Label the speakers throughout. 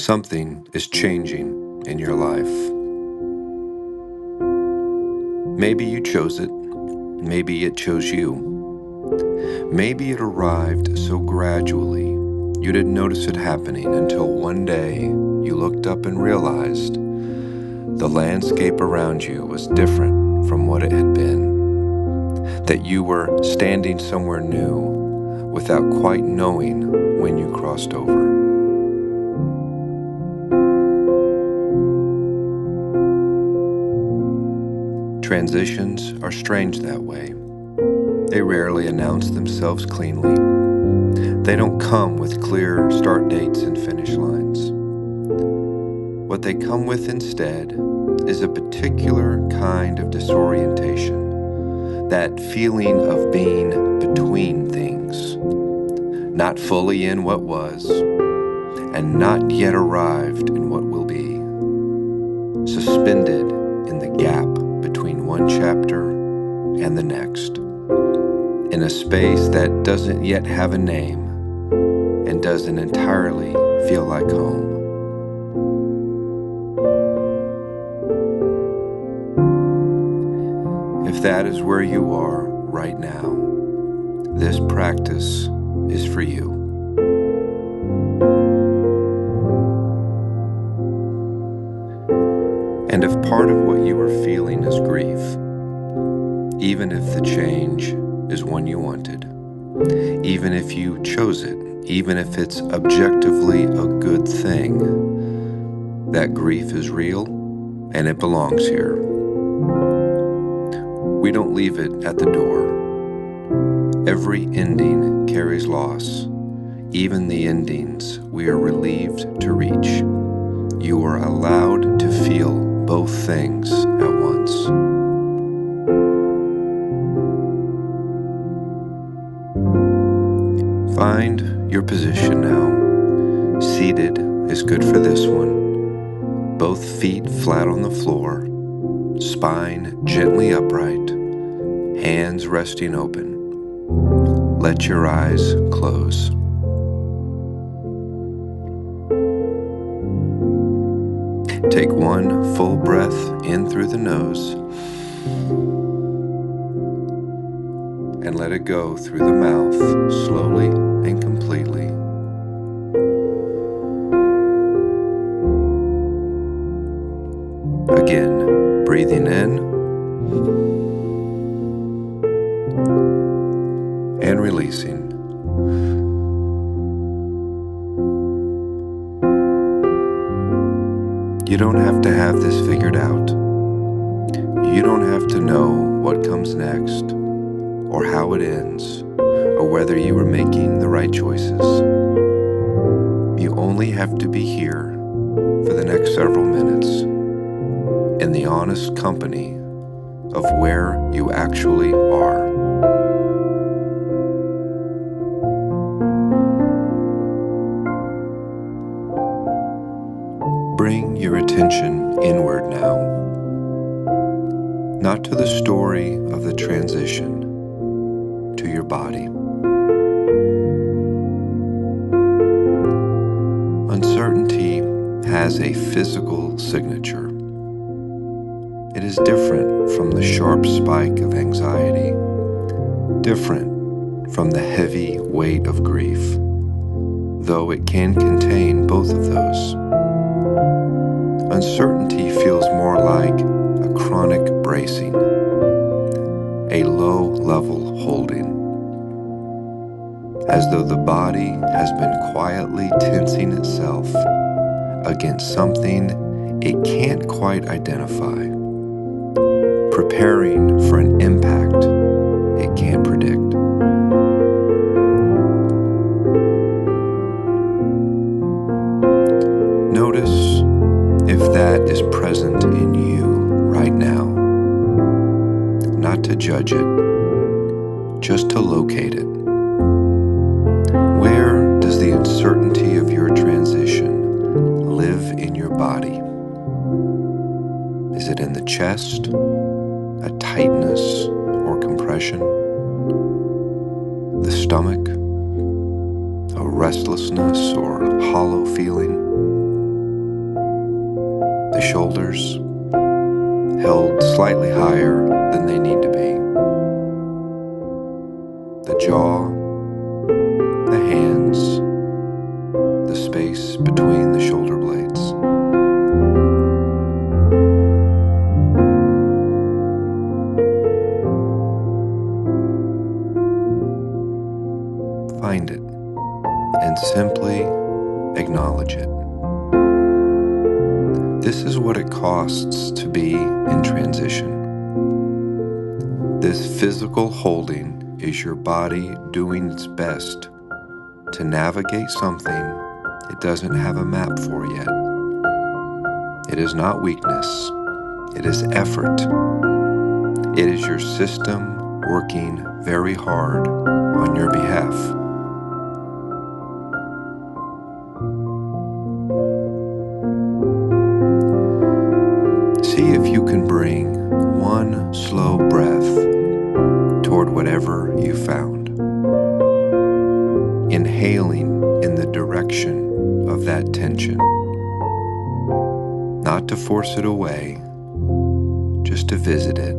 Speaker 1: Something is changing in your life. Maybe you chose it. Maybe it chose you. Maybe it arrived so gradually you didn't notice it happening until one day you looked up and realized the landscape around you was different from what it had been, that you were standing somewhere new without quite knowing when you crossed over. Transitions are strange that way. They rarely announce themselves cleanly. They don't come with clear start dates and finish lines. What they come with instead is a particular kind of disorientation, that feeling of being between things, not fully in what was, and not yet arrived in what will be, suspended in the gap between one chapter and the next, in a space that doesn't yet have a name and doesn't entirely feel like home. If that is where you are right now, this practice is for you. And if part of what you are feeling is grief, even if the change is one you wanted, even if you chose it, even if it's objectively a good thing, that grief is real and it belongs here. We don't leave it at the door. Every ending carries loss, even the endings we are relieved to reach. You are allowed to feel both things at once. Find your position now. Seated is good for this one. Both feet flat on the floor, spine gently upright, hands resting open. Let your eyes close. Take one full breath in through the nose and let it go through the mouth slowly and completely. Again, breathing in and releasing. You don't have to have this figured out. You don't have to know what comes next, or how it ends, or whether you are making the right choices. You only have to be here for the next several minutes, in the honest company of where you actually are. Bring your attention inward now, not to the story of the transition, to your body. Uncertainty has a physical signature. It is different from the sharp spike of anxiety, different from the heavy weight of grief, though it can contain both of those. Uncertainty feels more like a chronic bracing, a low-level holding, as though the body has been quietly tensing itself against something it can't quite identify, preparing for an impact it can't predict. Notice if that is present in you right now. Not to judge it, just to locate it. Where does the uncertainty of your transition live in your body? Is it in the chest, a tightness or compression? The stomach, a restlessness or hollow feeling? shoulders held slightly higher than they need to be. The jaw, the hands, the space between the shoulder blades. Find it and simply acknowledge it. This is what it costs to be in transition. This physical holding is your body doing its best to navigate something it doesn't have a map for yet. It is not weakness, it is effort. It is your system working very hard on your behalf. See if you can bring one slow breath toward whatever you found. Inhaling in the direction of that tension. Not to force it away, just to visit it.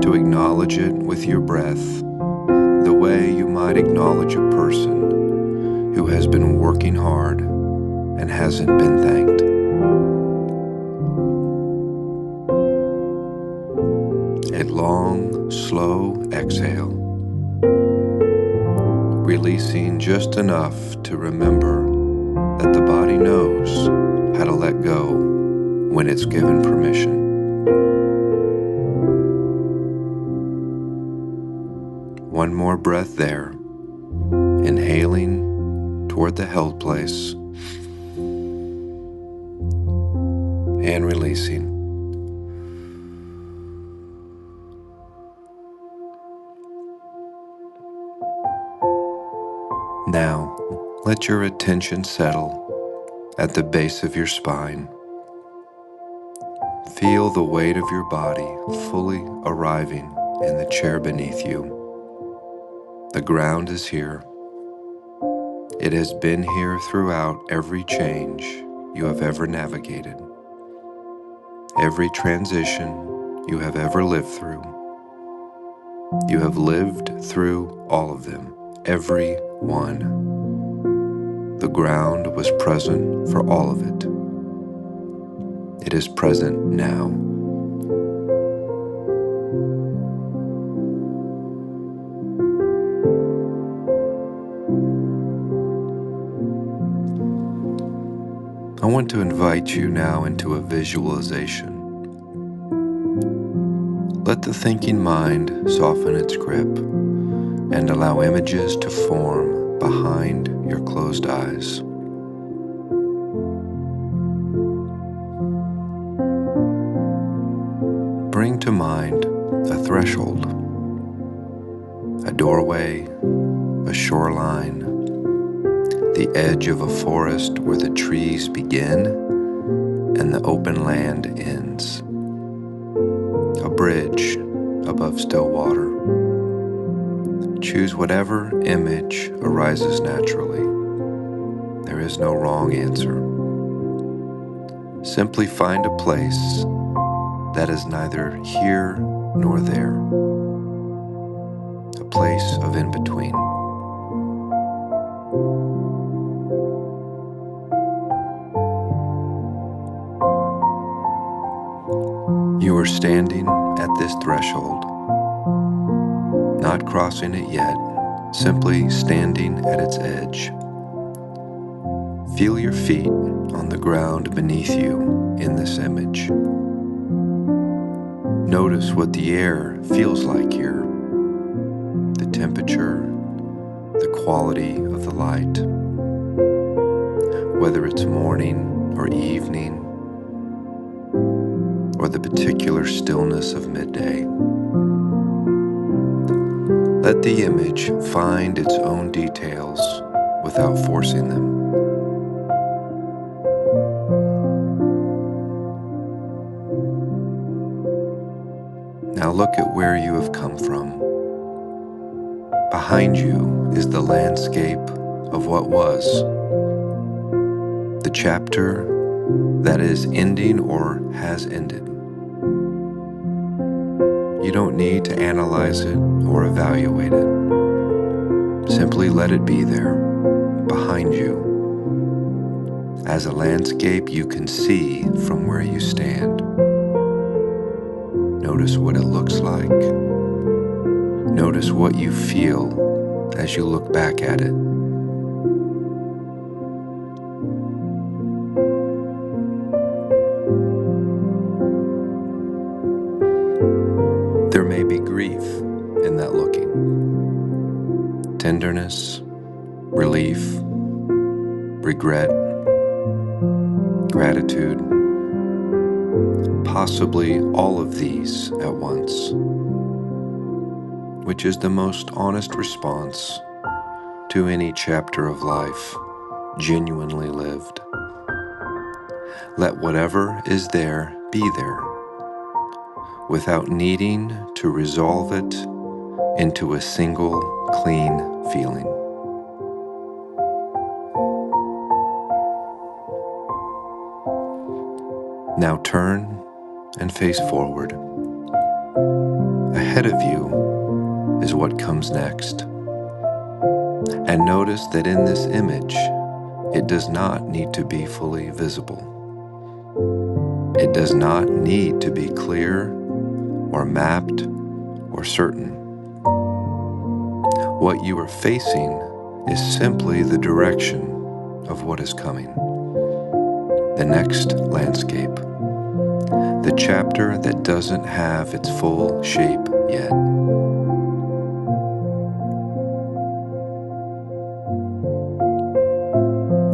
Speaker 1: To acknowledge it with your breath, the way you might acknowledge a person who has been working hard and hasn't been thanked. A long, slow exhale, releasing just enough to remember that the body knows how to let go when it's given permission. One more breath there, inhaling toward the held place and releasing. Now, let your attention settle at the base of your spine. Feel the weight of your body fully arriving in the chair beneath you. The ground is here. It has been here throughout every change you have ever navigated, every transition you have ever lived through. You have lived through all of them, every one. The ground was present for all of it. It is present now. I want to invite you now into a visualization. Let the thinking mind soften its grip and allow images to form behind your closed eyes. Bring to mind a threshold, a doorway, a shoreline, the edge of a forest where the trees begin and the open land ends, a bridge above still water. Choose whatever image arises naturally. There is no wrong answer. Simply find a place that is neither here nor there, a place of in-between. You are standing at this threshold, not crossing it yet, simply standing at its edge. Feel your feet on the ground beneath you in this image. Notice what the air feels like here, the temperature, the quality of the light, whether it's morning or evening, or the particular stillness of midday. Let the image find its own details without forcing them. Now look at where you have come from. Behind you is the landscape of what was, the chapter that is ending or has ended. You don't need to analyze it or evaluate it. Simply let it be there, behind you, as a landscape you can see from where you stand. Notice what it looks like. Notice what you feel as you look back at it. There may be grief in that looking, tenderness, relief, regret, gratitude, possibly all of these at once, which is the most honest response to any chapter of life genuinely lived. Let whatever is there be there, without needing to resolve it into a single clean feeling. Now turn and face forward. Ahead of you is what comes next. And notice that in this image, it does not need to be fully visible. It does not need to be clear or mapped or certain. What you are facing is simply the direction of what is coming. The next landscape. The chapter that doesn't have its full shape yet.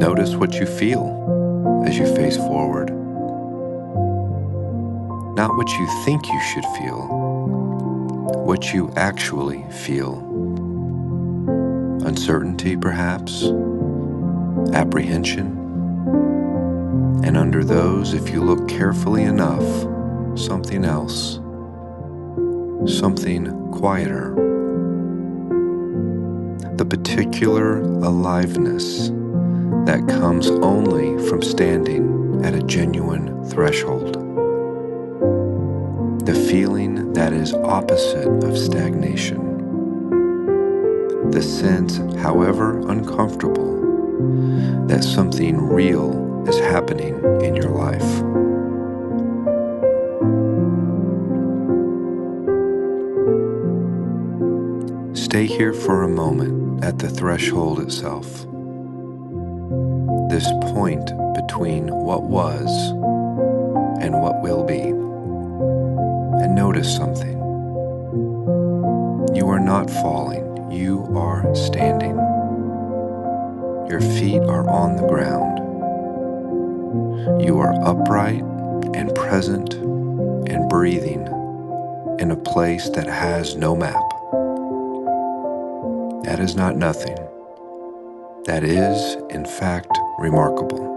Speaker 1: Notice what you feel as you face forward. Not what you think you should feel, what you actually feel. Uncertainty, perhaps, apprehension, and under those, if you look carefully enough, something else, something quieter. The particular aliveness that comes only from standing at a genuine threshold. The feeling that is opposite of stagnation. The sense, however uncomfortable, that something real is happening in your life. Stay here for a moment at the threshold itself. This point between what was and what will be. And notice something. You are not falling, you are standing. Your feet are on the ground. You are upright and present and breathing in a place that has no map. That is not nothing. That is, in fact, remarkable.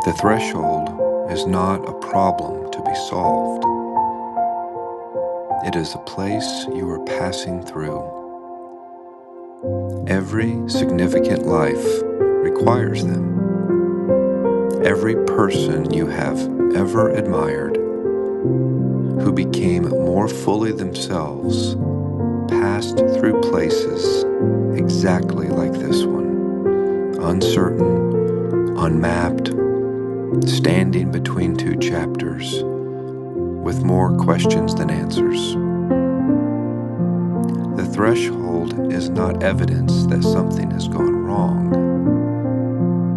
Speaker 1: The threshold is not a problem to be solved. It is a place you are passing through. Every significant life requires them. Every person you have ever admired who became more fully themselves passed through places exactly like this one, uncertain, unmapped, standing between two chapters, with more questions than answers. The threshold is not evidence that something has gone wrong.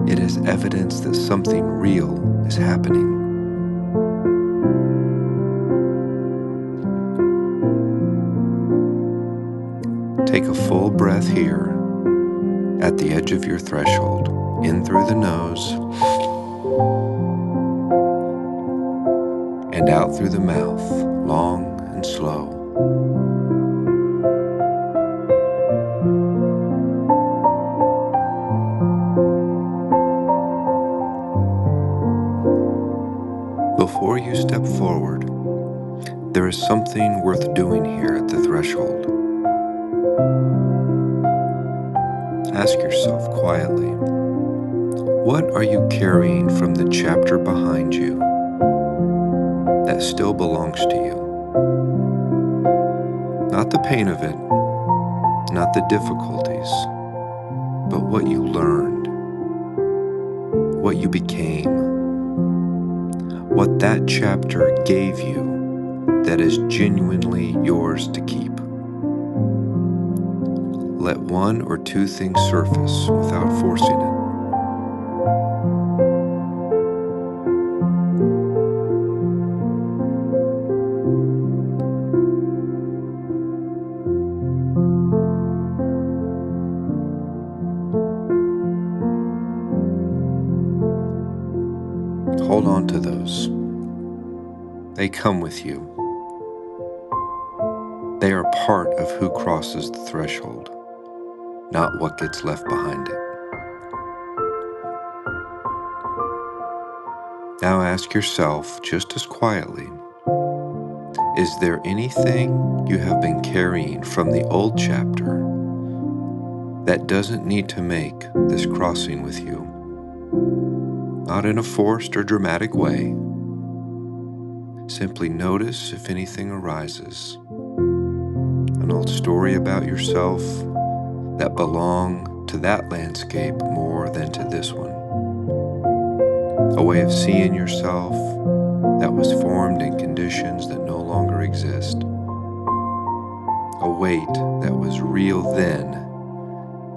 Speaker 1: It is evidence that something real is happening. Take a full breath here at the edge of your threshold, in through the nose and out through the mouth, long and slow. Before you step forward, there is something worth doing here at the threshold. Ask yourself quietly, what are you carrying from the chapter behind you that still belongs to you? Not the pain of it, not the difficulties, but what you learned, what you became, what that chapter gave you that is genuinely yours to keep. Let one or two things surface without forcing it. Hold on to those. They come with you. They are part of who crosses the threshold, not what gets left behind it. Now ask yourself, just as quietly, is there anything you have been carrying from the old chapter that doesn't need to make this crossing with you? Not in a forced or dramatic way. Simply notice if anything arises. An old story about yourself that belonged to that landscape more than to this one. A way of seeing yourself that was formed in conditions that no longer exist. A weight that was real then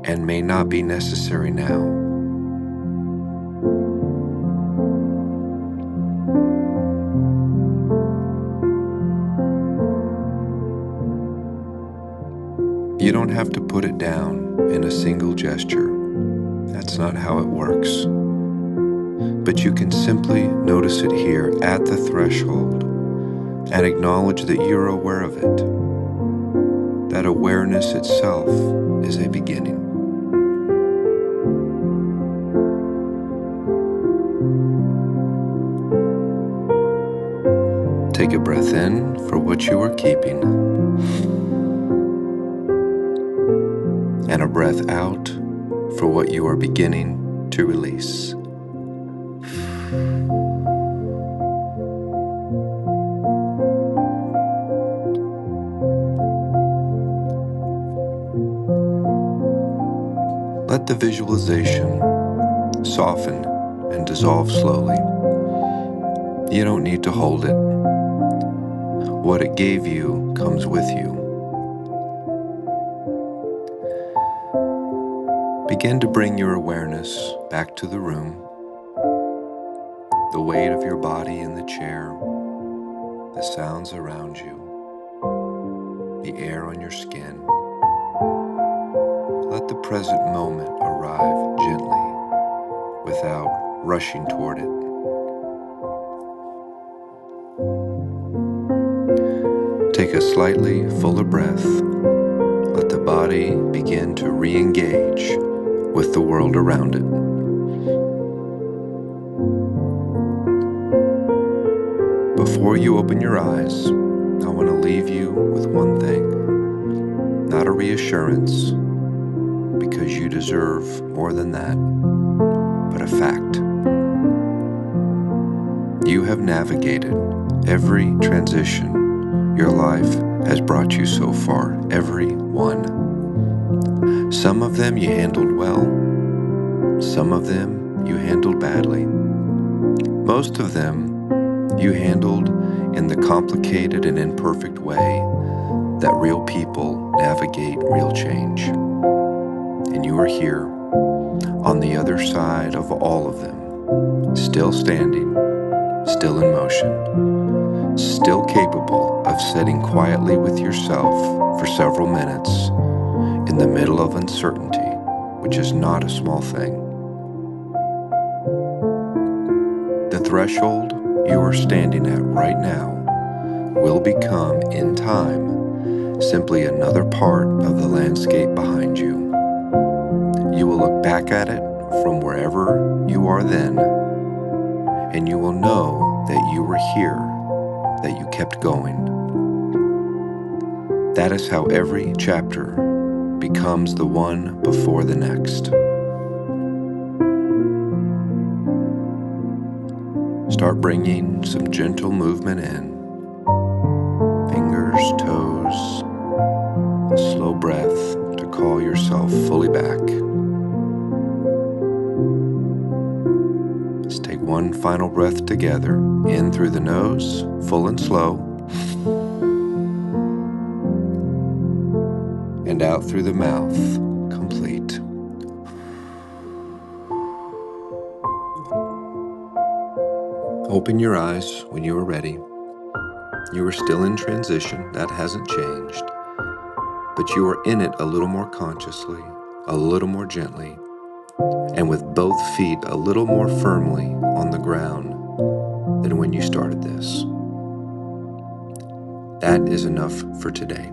Speaker 1: and may not be necessary now. You don't have to put it down in a single gesture. That's not how it works. But you can simply notice it here at the threshold and acknowledge that you're aware of it. That awareness itself is a beginning. Take a breath in for what you are keeping, and a breath out for what you are beginning to release. Let the visualization soften and dissolve slowly. You don't need to hold it. What it gave you comes with you. Begin to bring your awareness back to the room, the weight of your body in the chair, the sounds around you, the air on your skin. Let the present moment arrive gently without rushing toward it. Take a slightly fuller breath. Let the body begin to re-engage with the world around it. Before you open your eyes, I want to leave you with one thing. Not a reassurance, because you deserve more than that, but a fact. You have navigated every transition your life has brought you so far, every one. Some of them you handled well, some of them you handled badly. Most of them you handled in the complicated and imperfect way that real people navigate real change. And you are here on the other side of all of them, still standing, still in motion, still capable of sitting quietly with yourself for several minutes in the middle of uncertainty, which is not a small thing. The threshold you are standing at right now will become, in time, simply another part of the landscape behind you. You will look back at it from wherever you are then, and you will know that you were here, that you kept going. That is how every chapter becomes the one before the next. Start bringing some gentle movement in. Fingers, toes, a slow breath to call yourself fully back. Let's take one final breath together. In through the nose, full and slow. And out through the mouth, complete. Open your eyes when you are ready. You are still in transition, that hasn't changed. But you are in it a little more consciously, a little more gently, and with both feet a little more firmly on the ground than when you started this. That is enough for today.